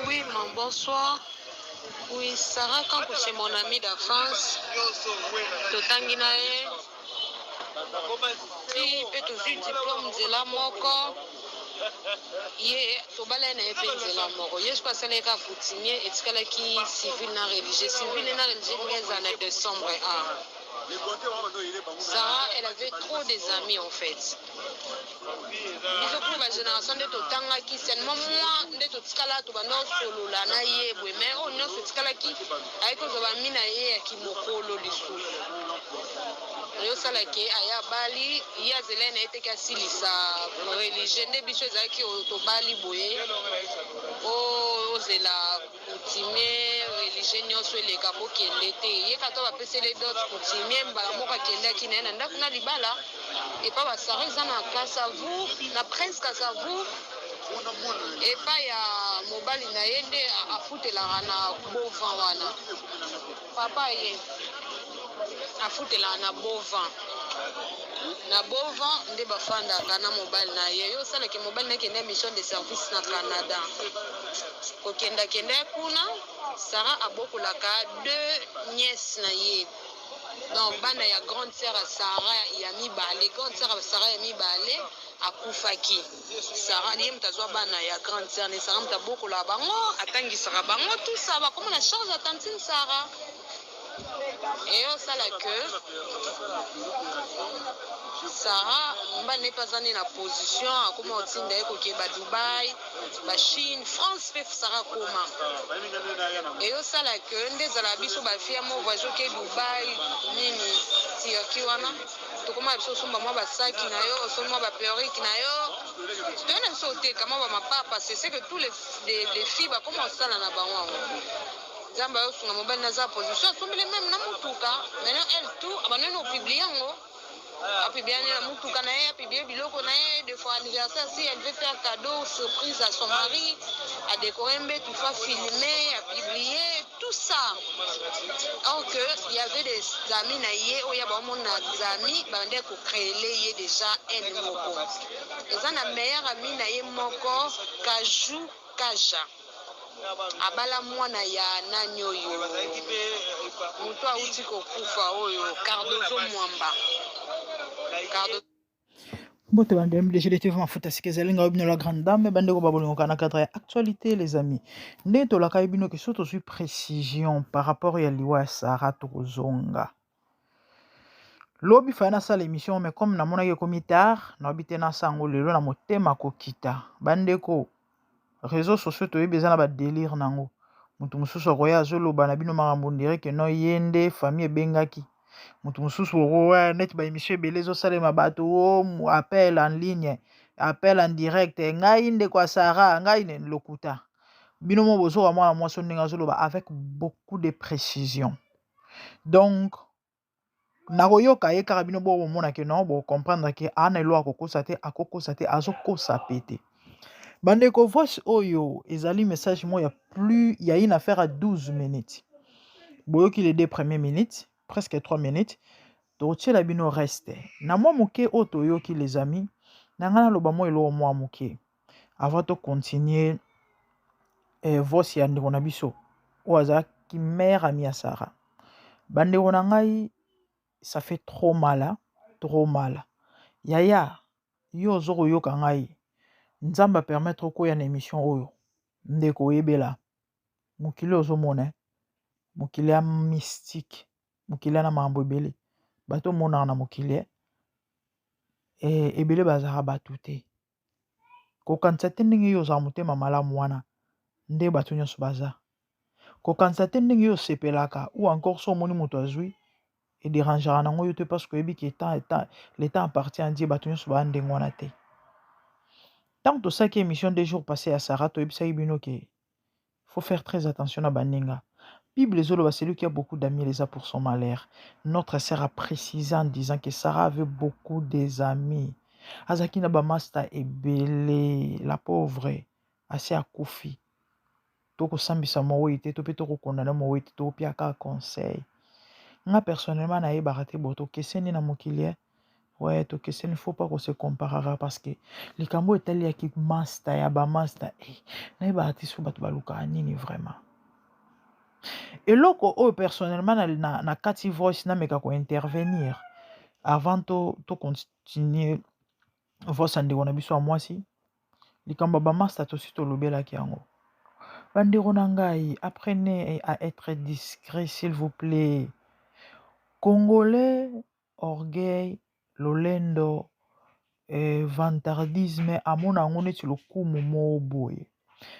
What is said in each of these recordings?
Oui, bonsoir. Oui, Sarah, quand c'est mon ami d'enfance, Totanginae, qui peut toujours diplôme de la moko, ye tobala na epe nzela moko ye passe na ka coutumier et kala ki civil na religieux ngeza na décembre 1. Sarah, elle avait trop des amis en fait. Biso pour la génération de totanga qui seulement moi de totikala to bando solo la na ye bwe mais on no totikala ki ayiko zo ba mina ye ya kimokolo lisusu. Yo sala ke aya bali ya zelene ete ka silisa religieux de biso ezaki to bali boye o zela coutumier religieux nyonso eleka bokende te ye kato bapesele d'autres coutumier mbala moko akendaki naye na ndako na libala epa basara eza na Kasavu na prince Kasavu epa ya mobali na ye nde afutelaka na bovan wana papa ye afutelaka na bovan nde bafandaka na mobali na ye yo osalaki mobali nakende mission de service na Canada kokendakende kuna Sarah abokolaka deux nièces na ye donc bana ya grande sœur ya Sarah ya mibale grande sœur ya Sarah ya mibale akufaki Sarah ye mutazwa bana ya grande sœur ne Sarah mutabokola bango atangisaka bango tout ça bakoma na charge ya tantine Sarah et yo sala que Sarah mba ne pasani na position akoma otinda ye kokeba Dubai ba Chine France pe Sarah koma et yo sala que ndezala biso ba fia mo voyage ke Dubai nini Turquie wana tokoma biso somba mwa basaki na yo somba ba perruque na yo tona biso te kama ba mapapa c'est que tous les filles ba comment sala na bango Zamba yo sunga mobile na za position sombele même na mutuka maintenant elle tout abaneno publier ngo apibia na mutuka na ye apibia biloko na ye de fois anniversaire si elle veut faire cadeau surprise à son mari à décorer mbe tout fois filmer à publier tout ça donc il y avait des amis na ye oya ba mon amis bande ko créer ye déjà elle moko eza na meilleur ami na ye moko Kaju Kaja abala mwana ya nani oyo mutu auti kokufa oyo Cardozo Mwamba Bote bande MDG de TV mafuta sikezali nga obino la grande dame bande ko babolingo kana cadre ya actualité les amis ndeto la kaibino ke soto suis précision par rapport ya liwa Sarah Tokozonga lobi fana sa l'émission mais comme na mona ye komi tard na obite na sango lelo na motema kokita bande ko réseaux sociaux to yebeza na ba délire nango mutu mususu akoya azoloba na bino makambo ndire ke no yende famille ebengaki mutu mususu okoya neti ba émission ebele ezosalema bato o appel en ligne appel en direct ngai nde kwa Sarah ngai ne lokuta bino mo bozoka mwana mwasi ndenge azoloba avec beaucoup de précision donc nakoyoka ye kaka bino bomona ke non bocomprendre ke ana elo akokosa te azokosa pete bandeko voice oyo ezali message mo ya plus ya une affaire à 12 minutes boyoki les 2 premières minutes presque 3 minutes totiela bino reste na mwa moke oyo toyoki les amis na ngai naloba mo eloko mwa moke avant to continuer voice ya ndeko na biso oyo azalaki mère ami ya Sarah bandeko na ngai ça fait trop mal yaya yo ozokoyoka ngai nzambe permettre okoya na émission oyo ndeko oyebela mokili ozomona mokili ya mystique mokili na makambo ebele bato omonaka na mokili ebele bazalaka bato te kokanisa te ndenge yo ozala motema malamu wana nde bato nyonso baza kokanisa te ndenge yo osepelaka ou encore so omoni moto azwi ederangeaka nango yo te parce que oyebi ke le temps appartient à Dieu bato nyonso baa ndenge wana te tant tosalaki émission 2 jours passé à Sarah toyebisaki bino ke faut faire très attention à baninga Bible ezoloba celui qui a beaucoup d'amis les a pour son malheur. Notre sœur a précisé en disant que Sarah avait beaucoup des amis. Azaki na bamasta ebele la pauvre assez akufi. Toko sambisa moite to pe toko kondana moite to pia ka conseil. Nga personnellement na yebaka te boto keseni na mokili Ouais, donc il ne faut pas qu'on se comparera parce que les Cambo est allé avec master, yaba master, n'a pas artiste ou baluka nini vraiment. Et là, personnellement, na Cathy Voice na meka ko intervenir avant to continuer voice ande on a biso à moi si. Les Cambo ba master to si to lobela ki yango. Bandeko na ngai, apprenez à être discret s'il vous plaît. Congolais, orgueil, lolendo, vantardisme amona yango neti lokumu moko boye.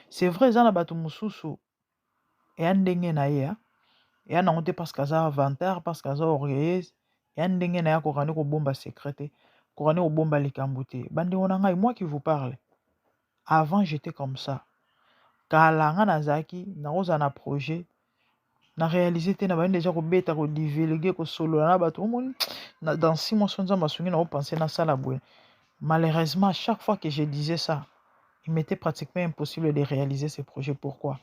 C'est vrai eza na bato mosusu eya ndenge na ye eya nango te parce que aza vantard, parce que aza orgueilleuse, eya ndenge na ye akokani kobomba secret te, kokani kobomba likambo te. Bandeko na ngai, moi qui vous parle, avant j'étais comme ça. Kala nga nazalaki nakozala na projet na réaliser te na bani déjà kobeta kodivulguer kosolola na bato omoni dans 6 mois so nzambe asungi na kopense nasala boye. Malheureusement, chaque fois que je disais ça, il m'était pratiquement impossible de réaliser ce projet. Pourquoi?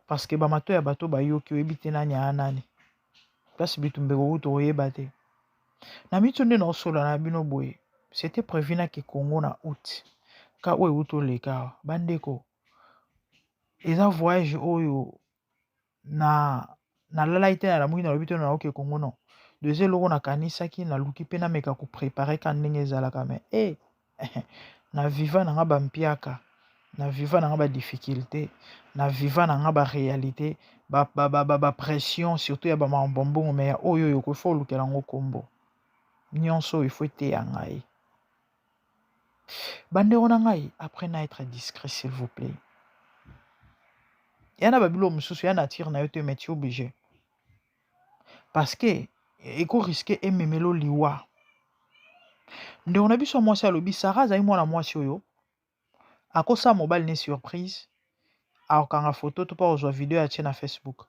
Parce que bamato ya bato bayoki oyebi te nani aya nani place bitumbeko kutu oyeba te na miso nde naosolola na bino boye. C'était prévu na ke Congo na août ka oyo euti oleka awa bandeko eza voyage oyo nalalai te na lamuki nalobi te naoke Congo non deuxième eloko nakanisaki naluki mpe nameka koprépare ka ndenge ezalaka me na viva nanga bampiaka na viva nanga badifficulté na viva nanga baréalité bapression surtout ya bamambongo me ya oyo oyo ifo olukela yango kombo nyonso oyo ifo eteya ngai bandeko na ngai. Apprenez à être discret s'il vous plaît. Ya na babilo mosusu ya nature na yo te meti obligé parce que eko risque ememelo liwa ndeko na biso ya mwasi alobi Sara azali mwana mwasi oyo akosa mobile ne surprise akokanga photo to pa kozwa video atie na Facebook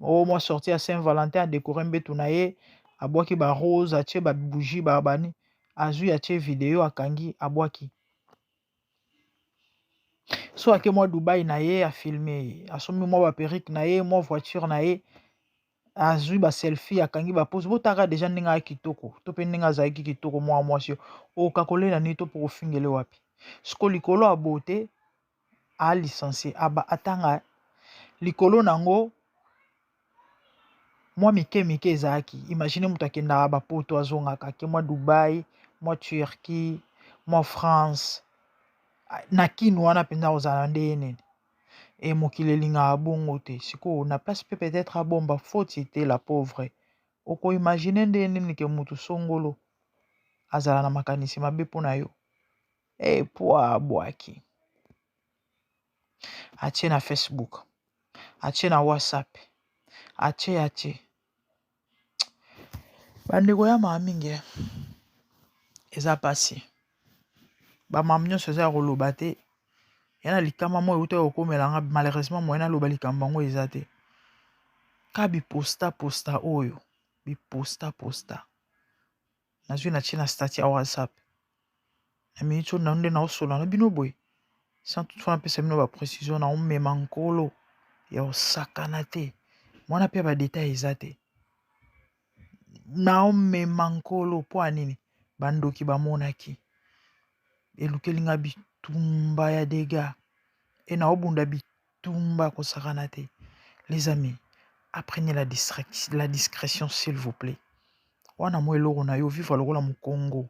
mwa sorti ya Saint-Valentin adécore mbetu na ye abwaki barose atie babougie babani azwi atie video akangi abwaki so ake mwa Dubai na ye afilme asombi mwa baperike na ye mwa voiture na ye azwi baselfie akangi bapose botaka deja ndenge aya kitoko to mpe ndenge azalaki kitoko mwa mwasi okoka kolela nini to mpo kofingele wapi siko likolo ya bote alicencie atanga likolo nango mwa mike ezalaki. Imagine moto akendaka bapoto azongaka ake mwa Dubai mwa Turquie mwa France na kini wana mpenza kozala nde ye nini mokili elingaka bongo te sikoyo na place mpe peut-être abomba faute te la pauvre okoimagine nde nini ke motu songolo azala na makanisi mabe mpo na yo po abwaki atie na Facebook atie na WhatsApp atie bandeko ya maa mingi eza pasi bamama nyonso eza ya koloba te ya na likama mo euta kokomelanga malheureusement moye naloba likambo yango eza te ka biposta oyo biposta nazwi natie na stati ya WhatsApp na miniti oyo nde naosola na bino boye sans toutefois napesa bino baprécision naomema nkolo ya osakana te mwana mpe badetail eza te naomema nkolo mpo ya nini bandoki bamonaki elukelinga bitumba ya dega naobunda bitumba kosakana te. Les amis, apprenez la discrétion s'il vous plaît. Wana mo eloko na yo vivre lokola mokongo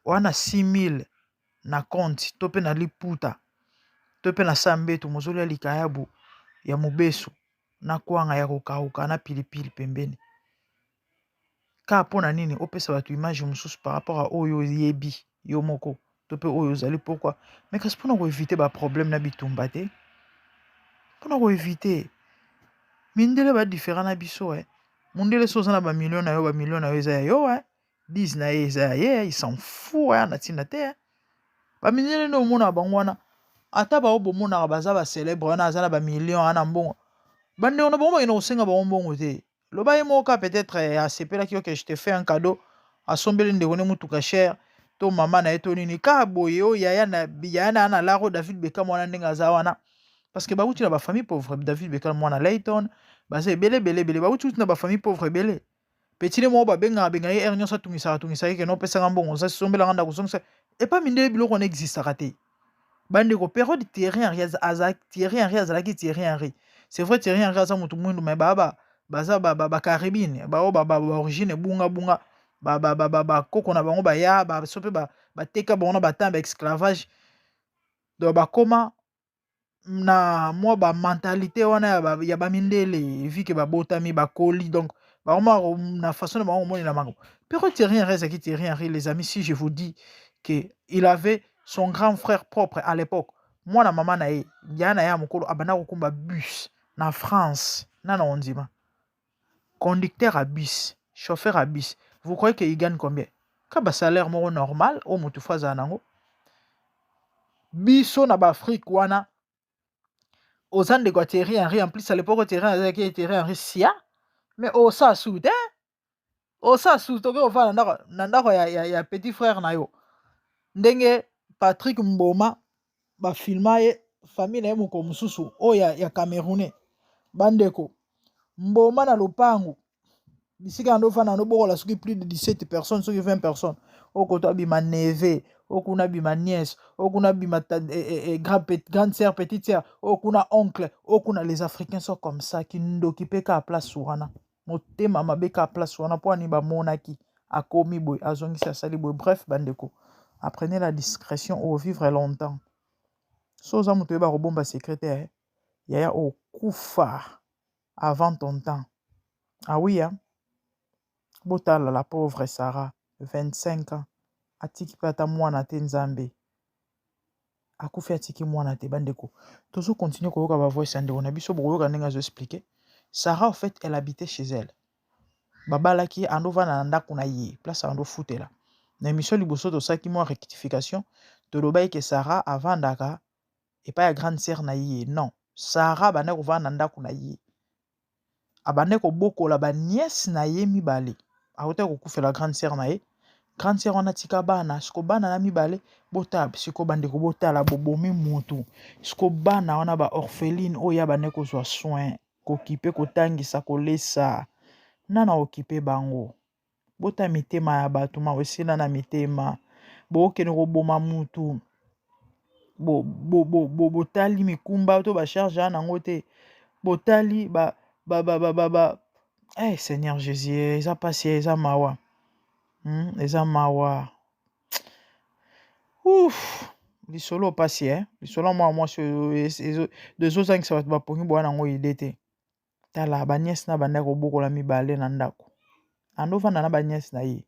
wana 6000 na compte to mpe na liputa to mpe na sambeto mozolia likayabu ya mobeso na kwanga ya kokauka na pilipili pembeni ka mpona nini opesa bato image mosusu par rapport a oyo yebi yo moko to mpe oyo ozali pourquoi mais kasi mpona koevite baproblème na bitumba te mpona koevite mindele badifférent na biso mondele so oza na bamilio na yo eza ya yo 10 na ye eza ya ye il s'en fout na ntina te bamindele nde omona bango wana ata bao bomonaka baza bacélèbre wana aza na bamillion ana mbongo bandeko na bango bakenda kosenga bango mbongo te loba ye moka peut-être asepelaki yo ke je te fais un cadeau asombeli ndeko ne mutuka cher to mama na ye to nini ka boye oyo yaya na laro David Beckham wana ndenge aza wana parce que bauti na bafamille pauvre David Beckham mwana Layton baza ebele bauti na bafamille pauvre ebele petit mo ba benga ernya sa tungisa ke no pesa ngambongo sa sombela nganda kusongisa et pas mindele biloko on existe raté bande ko période Thierry Henry azalaki Thierry Henry c'est vrai Thierry Henry aza mutu mwindu mais baza ba caribine ba origine bunga ba koko na bango ba ya ba sope ba teka bango na batamba esclavage donc bakoma na mwa ba mentalité wana ya ba mindele vu que babotami bakoli donc vraiment na façon de bango moni na mango période Thierry Henry azalaki Thierry Henry les amis si je vous dis que il avait son grand frère propre à l'époque moi na maman na ye yana ya mokolo abanda kokumba bus na France nana ondima conducteur à bus chauffeur à bus vous croyez qu'il gagne combien ka ba salaire moko normal o mutu faza nango biso na ba Afrique wana aux ans de Thierry Henry en plus à l'époque Thierry Henry sia mais au sa soude au sa soude to ko fa na ndako ya petit frère na yo ndenge Patrick Mboma ba filma ye famille na ye moko mususu o ya Camerounais bandeko Mboma na lopangu bisika ndo fana no bokola soki plus de 17 personnes soki 20 personnes okoto abima neve okuna bima nièce okuna bima grande sœur petite sœur okuna oncle okuna les africains sont comme ça qui n'occupent qu'à place wana motema mabeka place wana po ani ba monaki akomi boy azongisi asali boy bref bandeko apprenez la discrétion au vivre longtemps soza moto yeba robomba secrétaire yaya okufa avant ton temps ah oui hein botala la pauvre Sarah 25 ans atiki pe ata mwana te nzambe akufi atiki mwana te bandeko tozo continuer koyoka ba voice ya ndeko na biso bokoyoka ndenge azo expliquer Sarah en fait elle habitait chez elle babalaki ando vana na ndako na ye place ando futela na émission liboso tosaki mwa rectification tolobai ke Sarah avandaka epai ya grande sœur na ye non Sarah bande kovanda na ndako na ye abande kobokola ba nièce na ye mibale auta kokufela grande sœur na ye grande sœur wana tika bana siko bana na mibale botala siko bandeko botala bobomi mutu siko bana wana ba orpheline oyo bande kozwa soin kokipe kotangisa kolesa nana okipe bango bota mitema ya bato ma osila na mitema bokende koboma mutu botali mikumba to ba charge nango te botali Seigneur Jésus eza pasi eza mawa eza mawa lisolo pasi lisolo mwa mwasi dezozangisa bato bapongi bwana nango ide te tala baniesi na bandaki kobokola mibale na ndako andovanda na baniesi na ye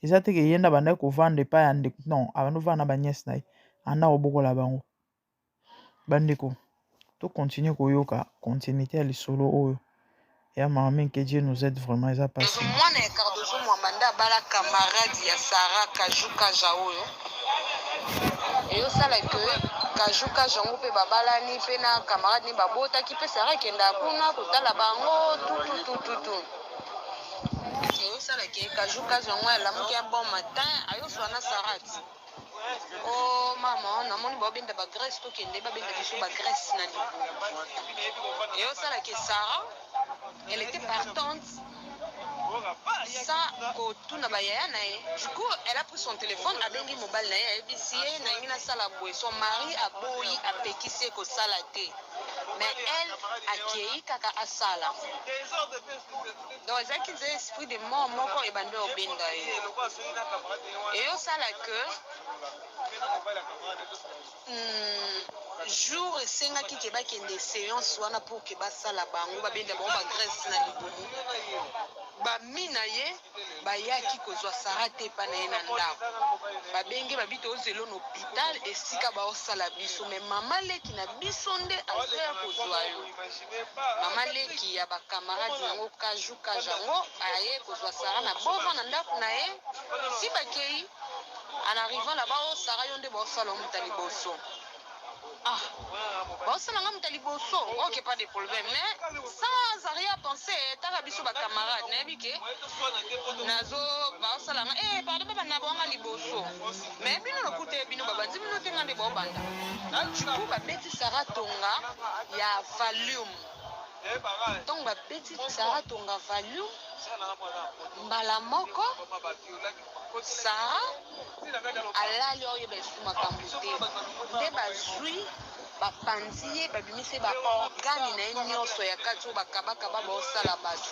eza teke ye nda bandaki kovanda epai ya ndeko non andovanda na baniesi na ye anda kobokola bango bandeko to continue koyoka continuité ya lisolo oyo ya mama que Dieu nous aide vraiment eza passé mwana ya Cardozo Mwambanda bala camarade ya Sarah Kajuka Jaoyo eyosala ke Kajuka jango mpe babalani mpe na camarade ni babotaki mpe Sarah ekenda kuna kotala bango tututututu eyosala ke Kajuka jango alamuki ya bon matin ayoswa na Sarah ti oh mama namoni babenda bagrèce tokende babenda biso bagrèce na libu eyosala ke Sarah elle était partante sans kotuna bayaya na ye du coup elle a pris son téléphone abengi mobile na ye ayebisi ye nangi nasala boye son mari aboyi apekisi ye kosala te mais elle akei kaka asala donc ezalaki nzela esprit de mort moko ebande obenda ye eyosala ke jour esengaki ke bakende séance wana pour ke basala bango babenda bango bagrèce na libumu bami na ye bayaki kozwa Sarah te epa na ye na ndako babenge babi tozela na hôpital esika baosala biso me mama leki na biso nde azoya kozwa yo mama leki ya bakamarade yango Kajuka jango aye kozwa Sarah na bova na ndako na ye si bakei en arrivant là-bas Sarah yo nde baosala omuta liboso baosala nga muta liboso ok pas de problème mais sans rien penser taka biso bacamarade nayebi ke nazo baosala nga pardon babanda bonga liboso mais bino lokuta bino babandi bino te nga nde baobanda du coup babeti Sarah tonga ya volume donc babeti Sarah tonga value mbala moko Sarah alali oyo besu makambo te nde bazwi bapanzi ye babimise baorgane na ye nyonso ya kati oyo bakabakaba baosala bato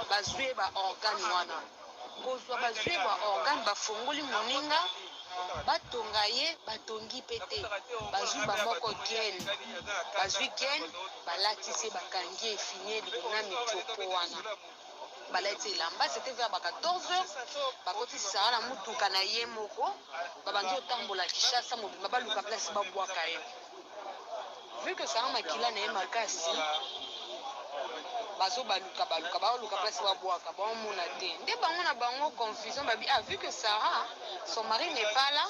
bazwi ye baorgane wana kozwa bazwi ye baorgane bafungoli moninga batonga ye batongi pe te bazwi bamoko gene bazwi gene balatisi bakangi efinye libona mitopo wana balati elamba c'était vers 14h bakotisi Sarah na mutuka na ye moko babandi otambola Kinshasa mobimba baluka place babwaka ye vu que Sarah makila na ye makasi bazo baluka baoluka place babwaka baomona te nde bango na bango confusion babi vu que Sarah son mari n'est pas là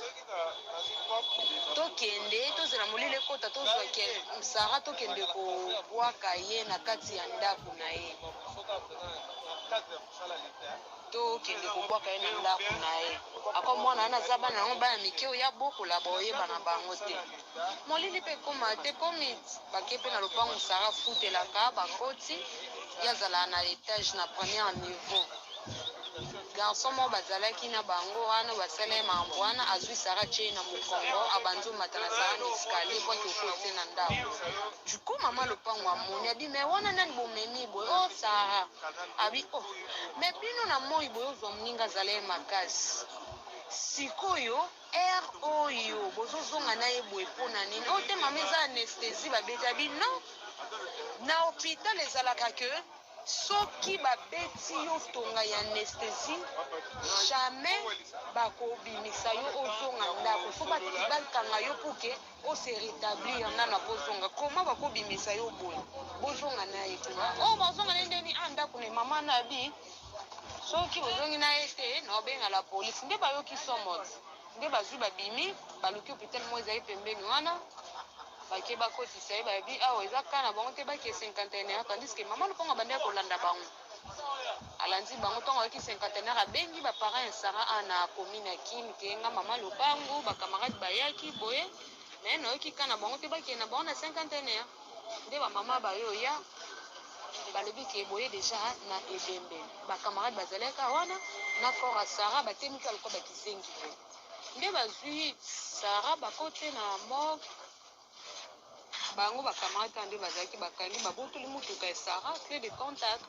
tokende tozela molile kota tozwa Sarah tokende kobwaka ye na kati ya ndako na ye tokende kobwaka ye na ndako na ye ako mwana wana aza bana yango bana mike oyo abokola boyeba na bango te molili mpe ekoma te komi bake mpe na lopango Sarah futelaka bakoti yazala na etage na premier niveau garçon moko bazalaki na bango wana basala ye mambo wana azwi Sarah tie na mokongo abandi omata na Sarah na escalier po ake okote na ndako du coup mama lopango amoni abi me wana nani bomemi boye o Sarah abi o me bino na moi boye ozwa moninga azala ye makasi sikoyo air oyo bozozonga na ye boye mpona nini o te mama eza anesthésie babeti abi non na hôpital ezalaka ke soki babeti yo tonga ya anesthésie jamais bakobimisa yo ozonga ndako fo bakanga yo puke ose rétablir nana bozonga koma bakobimisa yo boye bozonga na ye kuna o bazonga na ndeni ndako ne mama na bi soki bozongi na ye te na obenga la police nde bayoki somot nde bazwi babimi baluki hôpital mo ezali pembeni wana bake bakotisa ye babi awa eza ka na bango te bake 51 tandis que mama lopango bandeki kolanda bango alandi bango ntongo ayoki 51 abengi baparent ya Sarah ana commune ya Kini kenga mama lopango bakamarade bayaki boye me nayoki ka na bango te bakee na bango na 51 nde bamama bayoya balobi ke boye deja na ebembe bakamarade bazalaka wana na corps ya Sarah batemiki aloko bakizengi nde bazwi Sarah bakote na morgue bango bakamarade nde bazalaki bakangi babotoli mutuka ya Sarah clé de contact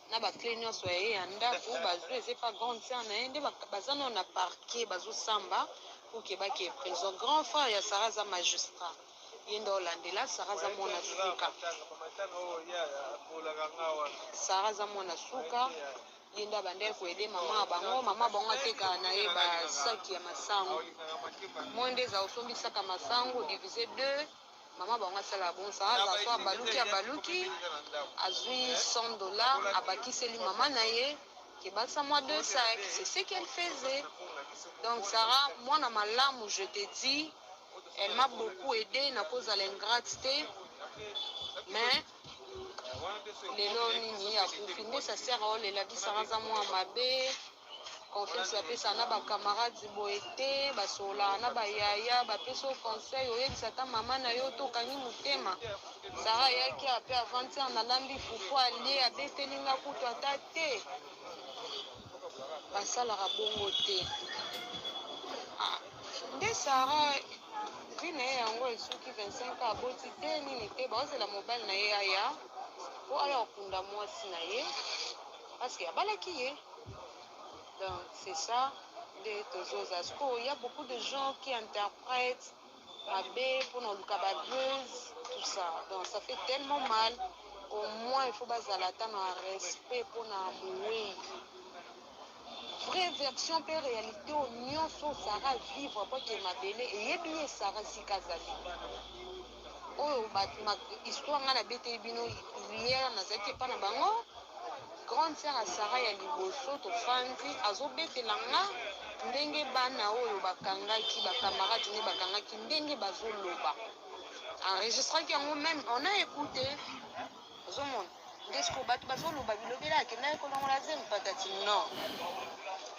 na baclé nyonso ya ye ya ndako bazwi eza pa grande sœur na ye nde baza nano na parquet bazosamba poke bake prison grand frère ya Sarah aza magistrat ye nde olandela Sarah aza mwana suka Sarah aza mwana suka ye nde abandeki koede mama bango atekaka na ye basaki ya masango mo nde eza osombisaka masango divise 2 mama bango asala bon Sarah aza so abaluki azwi $100 abakiseli mama na ye kebasa mwa 2 sacs c'est ce qu'elle faisait donc Sarah mwana malamu je te dis elle m'a beaucoup aidé na kozala ingrate te mais lelo nini akufi nde sa sere olela bi Sarah aza mwa mabe confiance bapesa na bakamarade boye te basola na bayaya bapesa o conseil oyebisa ata mama na yo tokangi motema Sarah ayaki ape avantir nalambi fufu alie abetelinga kutu ata te basalaka bongo te nde Sarah vi na ye yango esuki 25 aboti te nini te baozela mobile na ye aya po aya okunda mwasi na ye parceke abalaki ye. Donc c'est ça de Tozoza. Il y a beaucoup de gens qui interprètent Mabé pour nous buzz, tout ça. Donc ça fait tellement mal. Au moins il faut bazalata un respect pour nous. Vraie version per réalité au nion so Sarah vivre pour que Mabélé et bien Sarah Sikazali. Oh ma histoire na bete bino hier na zaki pa na bango. Grande sœur à Sarah ya liboso to fandi azobetelanga ndenge bana oyo bakangaki bakamarade ne bakangaki ndenge bazoloba enregistraki yango même on a écouté ozomona ndesko bato bazoloba bilobela akendaki kolongola zemi patati non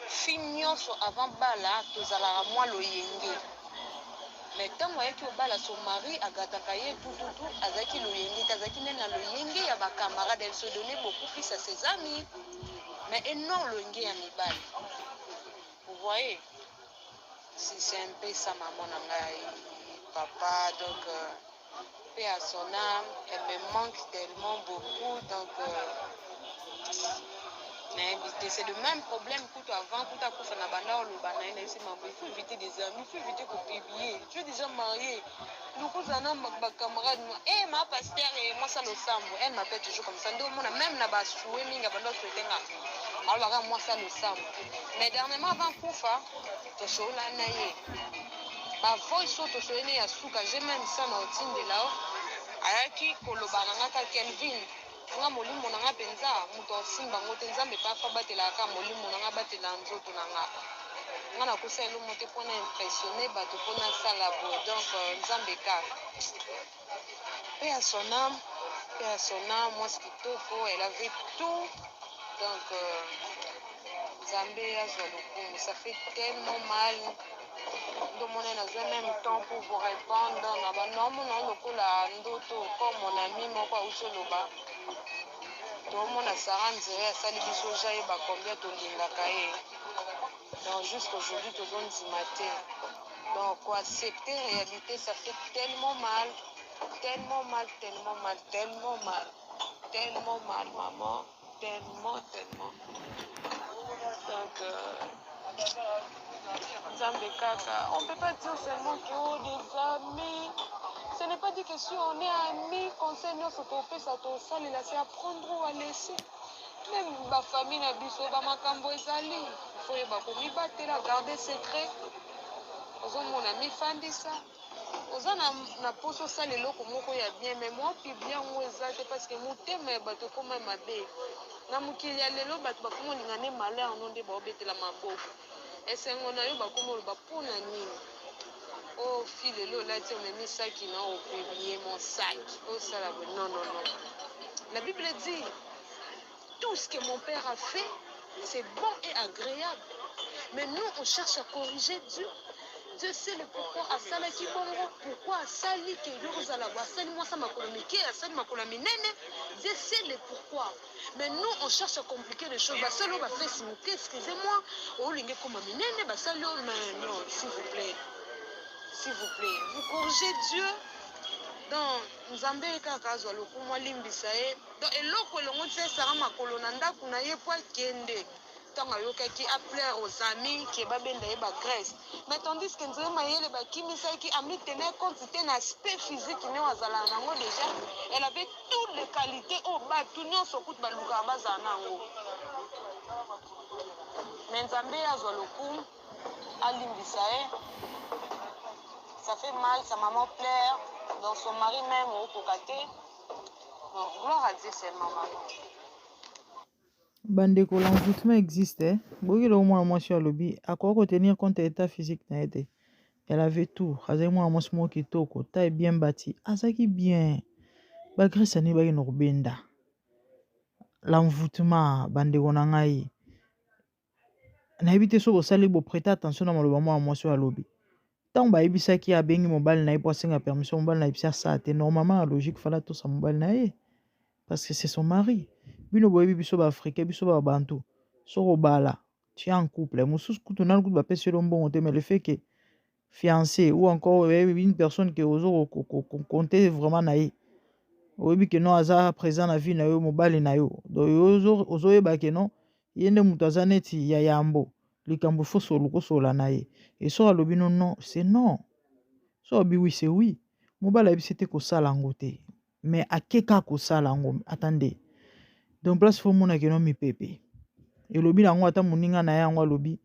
fi nyonso avant bala tozalaka mwa loyenge Mais ntango ayaki obala son mari agataka ye tututu azalaki loyenge te azalaki nde na loyenge ya bacamarade, elle se donnait beaucoup plus à ses amis mais énorme loyenge ya mibali. Vous voyez, c'est un peu ça maman na ngai papa, donc paix à son âme, elle me manque tellement beaucoup, donc mais c'est le même problème que avant, que tu as fait il faut éviter des amis, il faut éviter de publier. Tu es déjà marié. Nous, ma camarade, ma pasteur, et moi, ça le sambo. Elle m'appelle toujours comme ça. Même na bas soué, minga bando souhaité nga. Alors, moi, ça le sambo. Mais dernièrement, avant Koufa, tu es là, naïe. Ba voice auto soyene ya suka, j'ai même ça na otinde là. Ayaki kolobana ngaka Kelvin. Nga molimo na nga penza muto simba ngote nzambe pa fa batela ka molimo na nga batela nzoto na nga nga na kusa elo mote pona impressionner bato pona sala bo, donc nzambe ka paix à son âme, moi ce kitoko, elle avait tout, donc nzambe azwa lokumu, ça fait tellement mal. Demandez dans même temps pour vous répondre na banomona lokola ndoto comme mon ami moko ausoloba. Tout le monde a Sarah Nzere à Sali Bisoja et combien de Lingakae. Donc jusqu'aujourd'hui, tout le monde s'y matin. Donc accepter la réalité, ça fait tellement mal, tellement mal, tellement mal, tellement mal, tellement mal, maman, tellement, tellement. Donc, on ne peut pas dire seulement que des amis. Ce n'est pas dit que si on est amis, conseil nous s'occuper, ça te là, c'est apprendre ou à laisser. Même ma famille na biso ba makambo ezali, il faut yeba ko mibatela garder secret. Ozo mon ami fandisa. Oza na poso sala eloko moko ya bien, mais moi publier ngo ezate parce que motema bato koma mabe. Na mukili ya lelo bato bakomo lingane malheur nonde ba obetela maboko. Esengo na yo bakomo ba pona nini. Oh, fille, là, tu as mis ça qui n'a oublié mon sac. Oh, ça là, non, non, non. La Bible dit, tout ce que mon père a fait, c'est bon et agréable. Mais nous, on cherche à corriger Dieu. Dieu sait le pourquoi à Sala Kibongo, pourquoi à Sali Keyozala, à Sali Mwasa Makolomike, à Sali Makolominene. Dieu sait le pourquoi. Mais nous, on cherche à compliquer les choses. Basalo va faire simultané, excusez-moi. Oh, l'ingé comme Minene, Basalo, mais non, s'il vous plaît. S'il vous plaît, vous corrigez Dieu. Donc, Nzambe kakazo lokumu limbisa ye. Donc, eloko longo tse sara makolo na ndaku na ye po kende. Tanga yokaki a plaire aux amis qui babenda ye ba Grèce. Mais tandis que Nzambe mayele ba kimisa ki ami tenait compte c'était un aspect physique ne wazala nango déjà. Elle avait toutes les qualités au bas tout nyon sokut ba luka baza nango. Mais Nzambe azwa lokumu alimbisa ye. Ça fait mal, sa maman pleure, donc son mari même au cocaté. Donc, gloire à Dieu, c'est maman. Bandeko, l'envoûtement existe. Bogi le moins moi sur lobby. À quoi tenir compte de l'état physique n'a été. Elle avait tout. Azai moi moi smok qui toko. Taille bien bâti. Azaki bien. Bagre ça n'est pas une orbenda. L'envoûtement bandeko nangai. Na éviter so bosali bo prêter attention na maloba moi sur lobby. Tant ba ebisaki abengi mobile na ipo singa permission mobile na ibisa ça te normalement logique fala to sa mobile na ye parce que c'est son mari. Bino boyebi biso ba africain biso ba bantu. Soko bala, tu es en couple. Moussous koutouna le coup de papier sur le bon mais le fait que fiancé ou encore une personne qui ose compter vraiment naïe. Oyebi que non aza présent na vie na yo mobile na yo. Donc ozo yeba que non yende mutaza neti ya yambo. Likambo fo solo ko sola na ye. Et so alobi non, c'est non. So abi oui, c'est oui. Mobile abi c'était ko sala ngote. Mais akeka ko sala ngom. Attendez. Donc place fo mona que non mi pepe. Et lobi nango ata moninga na yango lobi.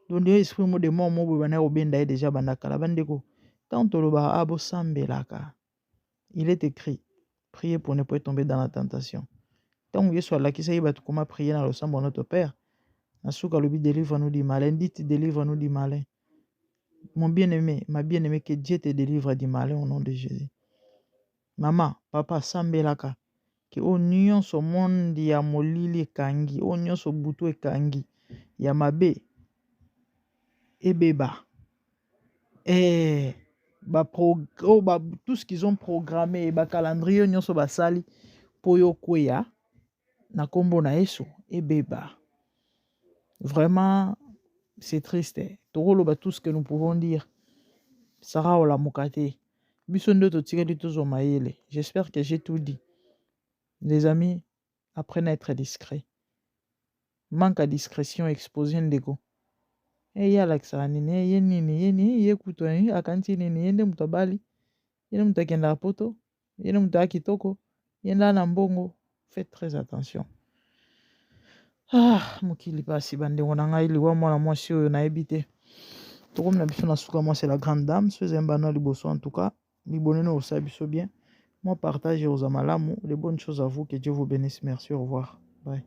Donc esprit mo de mo bana obenda déjà bandaka la bandeko. Tant toloba abo sambelaka. Il est écrit priez pour ne pas tomber dans la tentation. Tant que soit là qui sait pas comment prier dans le sang de notre Père. Nasuka lobi délivre-nous du malin. Dites délivre-nous du malin. Mon bien-aimé, ma bien-aimée, que Dieu te délivre du malin au nom de Jésus. Maman, papa, sambelaka. Que o nyonso monde ya molili kangi, o nyonso butu e kangi, ya mabe, ebeba. tout ce qu'ils ont programmé calendrier nyonso basali po yo kweya na kombo na Yesu ebeba. Vraiment c'est triste. Tokoloba tout ce que nous pouvons dire. Sarah Olamukate. Bisondo totikeli tozo mayele. J'espère que j'ai tout dit. Les amis, apprenez à être discret. Manque à discrétion, exposé ndeko. Ya laksa nini, ye nini, ye kuto akanti nini, yende mutabali, yende mutakenda poto, yende mutakitoko, yende na mbongo. Faites très attention. Mokili pasi bande ngona ngai liwa mwana mwasi oyo na ebite. Tokom na biso na suka moi c'est la grande dame, soyez un bano liboso en tout cas, libonene au sabiso bien. Moi partage aux amalamu, les bonnes choses à vous, que Dieu vous bénisse. Merci, au revoir. Bye.